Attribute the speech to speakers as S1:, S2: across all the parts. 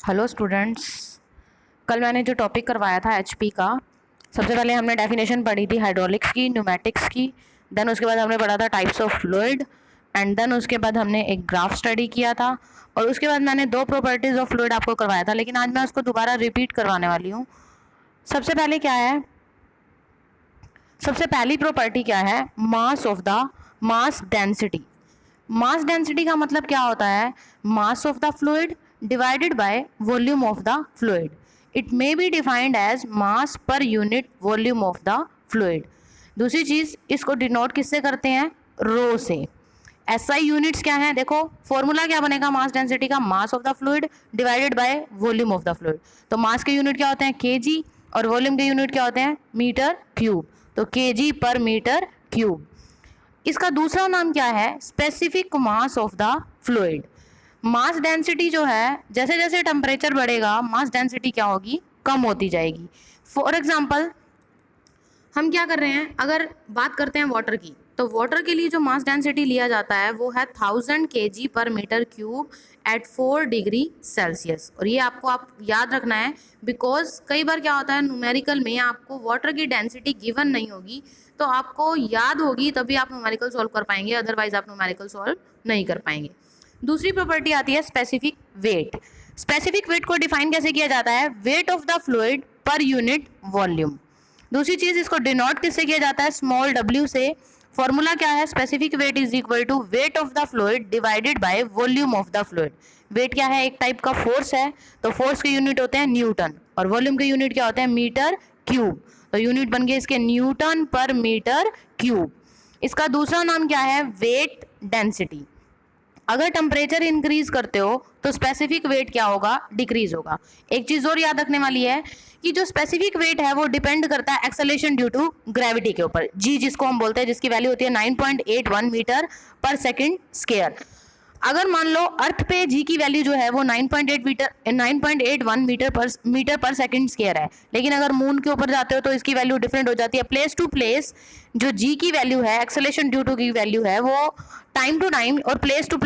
S1: Hello students. कल मैंने जो टॉपिक करवाया था एचपी का, सबसे पहले हमने डेफिनेशन पढ़ी थी हाइड्रोलिक्स की, न्यूमेटिक्स की। देन उसके बाद हमने पढ़ा था types of fluid. And then उसके बाद हमने एक ग्राफ स्टडी किया था। और उसके बाद मैंने 2 प्रॉपर्टीज़ ऑफ फ्लूइड आपको करवाया था, लेकिन आज मैं उसको दोबारा रिपीट करवाने वाली हूँ। सबसे पहले क्या है, सबसे पहली प्रॉपर्टी क्या है, mass of the mass density. Mass density का मतलब क्या होता है, mass of the fluid divided by volume of the fluid. It may be defined as mass per unit volume of the fluid. दूसरी चीज, इसको डिनोट किससे करते हैं, रो से। एसआई यूनिट्स क्या है, देखो फॉर्मूला क्या बनेगा मास डेंसिटी का, मास of the fluid divided by volume of the fluid. तो मास के यूनिट क्या होते हैं, केजी, और वॉल्यूम के यूनिट क्या होते हैं, मीटर क्यूब। तो केजी पर मीटर क्यूब। इसका दूसरा नाम क्या है, specific mass of the fluid. Mass density जो है, जैसे जैसे टेम्परेचर बढ़ेगा मास डेंसिटी क्या होगी, कम होती जाएगी। फॉर एग्जांपल हम क्या कर रहे हैं, अगर बात करते हैं वाटर की, तो वाटर के लिए जो मास डेंसिटी लिया जाता है वो है 1000 kg पर metre cube at 4 degree Celsius. और ये आप याद रखना है, बिकॉज कई बार क्या होता है न्यूमेरिकल में आपको वाटर की डेंसिटी गिवन नहीं होगी, तो आपको याद होगी तभी आप न्यूमेरिकल सॉल्व कर पाएंगे, अदरवाइज आप न्यूमेरिकल सॉल्व नहीं कर पाएंगे। दूसरी प्रॉपर्टी आती है स्पेसिफिक वेट। स्पेसिफिक वेट को डिफाइन कैसे किया जाता है, वेट ऑफ द फ्लूइड पर यूनिट वॉल्यूम। दूसरी चीज, इसको डिनोट किससे किया जाता है, स्मॉल w से। फॉर्मूला क्या है, specific weight is equal to weight of the fluid divided by volume of the fluid. Weight क्या है, एक टाइप का फोर्स है, तो फोर्स के यूनिट होते हैं न्यूटन, और वॉल्यूम के यूनिट क्या होते हैं, मीटर क्यूब। तो यूनिट बन गए इसके न्यूटन पर मीटर क्यूब। इसका दूसरा नाम क्या है, वेट डेंसिटी। अगर टेम्परेचर इंक्रीज करते हो तो स्पेसिफिक वेट क्या होगा, डिक्रीज होगा। एक चीज और याद रखने वाली है कि जो स्पेसिफिक वेट है वो डिपेंड करता है एक्सेलरेशन ड्यू टू ग्रेविटी के ऊपर, जी जिसको हम बोलते हैं, जिसकी वैल्यू होती है 9.81 मीटर पर सेकंड स्क्वायर। अगर मान लो अर्थ पे जी की वैल्यू जो है वो 9.81 मीटर पर सेकंड स्क्वायर है, लेकिन अगर मून के ऊपर जाते हो तो इसकी वैल्यू डिफरेंट हो जाती है। प्लेस टू प्लेस जो जी की वैल्यू है, एक्सेलरेशन ड्यू टू की वैल्यू है, वो टाइम टू टाइम और प्लेस टू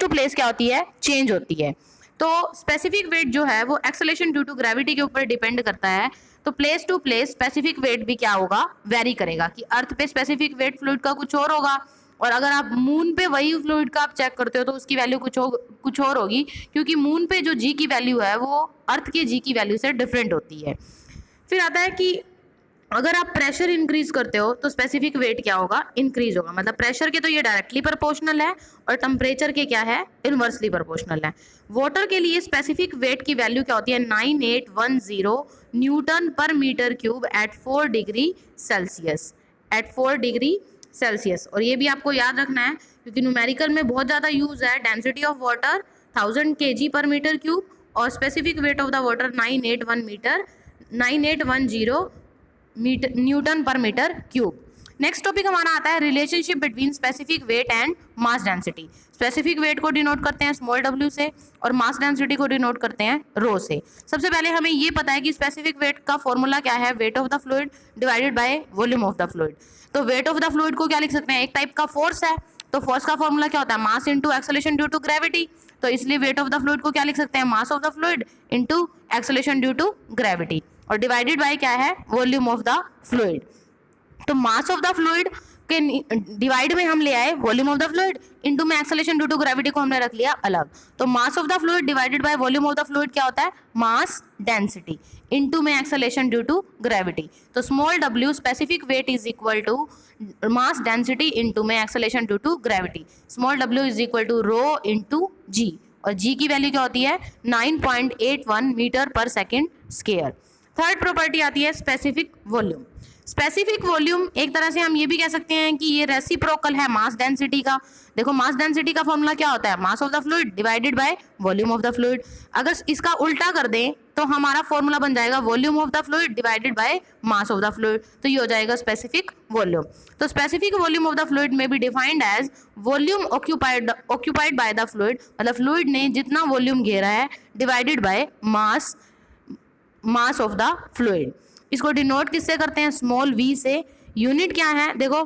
S1: प्लेस क्या होती है, चेंज होती है। तो स्पेसिफिक वेट जो है वो एक्सेलरेशन ड्यू टू ग्रेविटी के ऊपर डिपेंड करता है। तो place to place specific weight भी क्या होगा, वेरी करेगा, कि अर्थ पे स्पेसिफिक वेट फ्लूइड का कुछ और होगा, और अगर आप मून पे वही फ्लूइड का आप चेक करते हो तो उसकी वैल्यू कुछ और होगी, क्योंकि मून पे जो जी की वैल्यू है वो अर्थ के जी की वैल्यू से डिफरेंट होती है। फिर आता है कि अगर आप प्रेशर इंक्रीज करते हो तो स्पेसिफिक वेट क्या होगा, इंक्रीज होगा। मतलब प्रेशर के तो ये डायरेक्टली प्रोपोर्शनल है, और टेम्परेचर के क्या है, इनवर्सली प्रोपोर्शनल है। वाटर के लिए स्पेसिफिक वेट की वैल्यू क्या होती है, 9810 newton per metre cube at 4 degree Celsius, at 4 degree Celsius. और ये भी आपको याद रखना है क्योंकि न्यूमेरिकल में बहुत ज़्यादा यूज है। डेंसिटी ऑफ वाटर 1000 kg पर मीटर क्यूब, और specific weight of the water 9810 metre newton per metre cube. Next topic हमारा आता है relationship between specific weight and mass density. Specific weight को डिनोट करते हैं स्मॉल w से, और मास डेंसिटी को डिनोट करते हैं रो से। सबसे पहले हमें ये पता है कि स्पेसिफिक वेट का फॉर्मूला क्या है, wait of the fluid divided by volume of the fluid. तो वेट ऑफ द फ्लूइड को क्या लिख सकते हैं, एक टाइप का फोर्स है, तो फोर्स का फॉर्मूला क्या होता है, mass into acceleration due to gravity. तो इसलिए वेट ऑफ द फ्लूइड को क्या लिख सकते हैं, mass of the fluid into acceleration due to gravity, और डिवाइडेड बाय क्या है, वॉल्यूम ऑफ द फ्लूइड। तो मास ऑफ द फ्लूइड के डिवाइड में हम ले आए volume of the fluid, into में एक्सेलरेशन ड्यू टू ग्रेविटी को हमने रख लिया अलग। तो mass of the fluid divided by volume of the fluid क्या होता है, मास डेंसिटी, इनटू में एक्सेलरेशन ड्यू टू ग्रेविटी। तो small w specific weight is equal to mass density into में acceleration due to gravity. Small w is equal to rho into g, और g की value क्या होती है, 9.81 metre पर second square. Third property आती है स्पेसिफिक वॉल्यूम। स्पेसिफिक वॉल्यूम एक तरह से हम ये भी कह सकते हैं कि ये रेसिप्रोकल है मास डेंसिटी का। देखो मास डेंसिटी का फॉर्मूला क्या होता है, mass of the fluid divided by volume of the fluid. अगर इसका उल्टा कर दें तो हमारा फॉर्मूला बन जाएगा volume of the fluid divided by mass of the fluid, तो ये हो जाएगा स्पेसिफिक वॉल्यूम। तो specific volume of the fluid में be defined as volume occupied by the fluid, मतलब फ्लूइड ने जितना वॉल्यूम घेरा है divided by mass of the fluid. इसको डिनोट किससे करते हैं, स्मॉल v से। यूनिट क्या है, देखो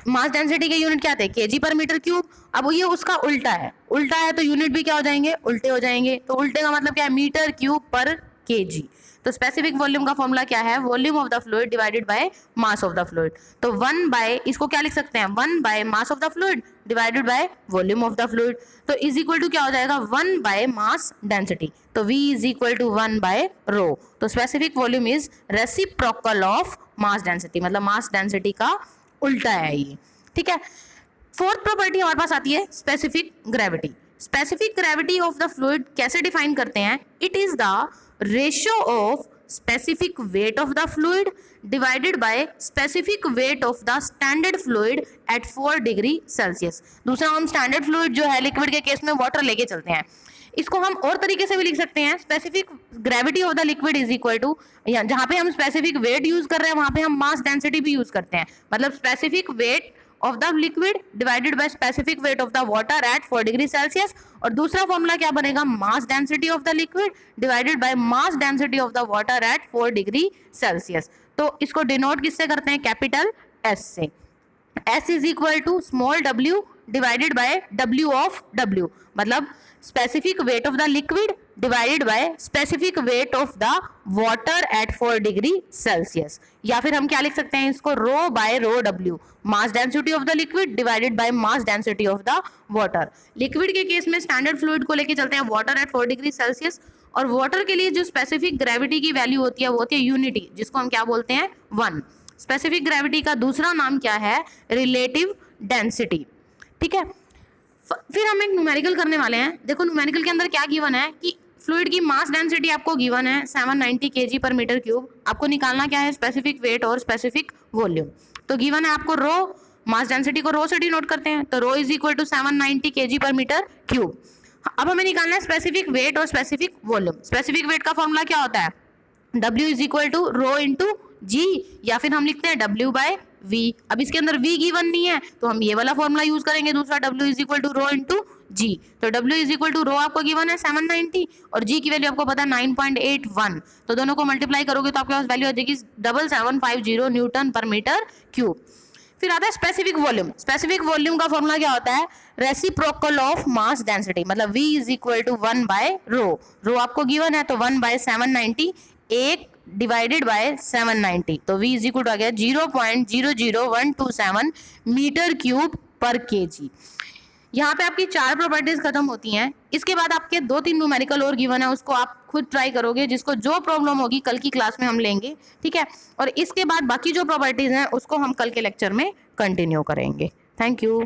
S1: मास डेंसिटी के यूनिट क्या थे, केजी पर मीटर क्यूब। अब ये उसका उल्टा है, उल्टा है तो यूनिट भी क्या हो जाएंगे, उल्टे हो जाएंगे। तो उल्टे का मतलब क्या है, मीटर क्यूब पर केजी। तो स्पेसिफिक वॉल्यूम का फॉर्मूला क्या है, volume of the fluid divided by mass of the fluid. तो 1 बाय, इसको क्या लिख सकते हैं, 1 by mass of the fluid divided by volume of the fluid. तो इज इक्वल टू क्या हो जाएगा, 1 बाय मास डेंसिटी। तो V is equal to 1 by rho. तो specific volume is reciprocal of mass density, मतलब मास डेंसिटी का उल्टा है ये, ठीक है। फोर्थ प्रॉपर्टी हमारे पास आती है specific gravity. Specific gravity of the fluid कैसे डिफाइन करते हैं, it is the ratio of specific weight of the fluid divided by specific weight of the standard fluid at 4 degree Celsius. दूसरा, हम standard fluid जो है liquid के case में water लेके चलते हैं, इसको हम और तरीके से भी लिख सकते हैं, specific gravity of the liquid is equal to, जहां पे हम स्पेसिफिक वेट यूज कर रहे हैं वहां पे हम मास डेंसिटी भी यूज करते हैं, मतलब specific weight of the liquid divided by specific weight of the water at 4 degree Celsius. और दूसरा फॉर्मूला क्या बनेगा, mass density of the liquid divided by mass density of the water at 4 degree Celsius. तो इसको denote किससे करते हैं, capital S से। S is equal to small w divided by W of W, मतलब specific weight of the liquid divided by specific weight of the water at 4 degree Celsius. या फिर हम क्या लिख सकते हैं इसको, rho by rho W, mass density of the liquid divided by mass density of the water. Liquid के case में स्टैंडर्ड फ्लूइड को लेके चलते हैं वाटर एट 4 डिग्री सेल्सियस, और वाटर के लिए जो स्पेसिफिक ग्रेविटी की वैल्यू होती है वो होती है यूनिटी, जिसको हम क्या बोलते हैं, 1। स्पेसिफिक ग्रेविटी का दूसरा नाम क्या है, रिलेटिव डेंसिटी, ठीक है। फिर हम एक न्यूमेरिकल करने वाले हैं। देखो न्यूमेरिकल के अंदर क्या गिवन है कि फ्लूइड की मास डेंसिटी आपको गिवन है 790 kg पर मीटर क्यूब, आपको निकालना क्या है, स्पेसिफिक वेट और स्पेसिफिक वॉल्यूम। तो गिवन है आपको रो, मास डेंसिटी को रो से डिनोट करते हैं, तो rho is equal to 790 kg पर मीटर क्यूब। अब हमें निकालना है स्पेसिफिक वेट और स्पेसिफिक वॉल्यूम। स्पेसिफिक वेट का फॉर्मूला क्या होता है, W is equal to rho into g, या फिर हम लिखते हैं W बाय V। अब इसके अंदर V गिवन नहीं है तो हम ये वाला फॉर्मूला यूज करेंगे दूसरा, W is equal to rho into g. तो W is equal to rho आपको गिवन है 790 और G की वैल्यू आपको पता है 9.81, तो दोनों को मल्टीप्लाई करोगे तो आपके पास वैल्यू आ जाएगी 7750 न्यूटन पर मीटर क्यूब। फिर आता है स्पेसिफिक वॉल्यूम। स्पेसिफिक वॉल्यूम का फॉर्मूला क्या होता है, रेसिप्रोकल ऑफ मास डेंसिटी, मतलब V is equal to 1 by rho. Rho आपको गिवन है तो 1 बाय 790, एक डिवाइडेड बाय 790, तो V इज इक्वल टू आ गया 0.00127 मीटर क्यूब पर केजी। यहाँ पे आपकी 4 प्रॉपर्टीज खत्म होती हैं। इसके बाद आपके 2-3 न्यूमेरिकल और गिवन है, उसको आप खुद ट्राई करोगे, जिसको जो प्रॉब्लम होगी कल की क्लास में हम लेंगे, ठीक है। और इसके बाद बाकी जो प्रॉपर्टीज हैं उसको हम कल के लेक्चर में कंटिन्यू करेंगे। Thank you.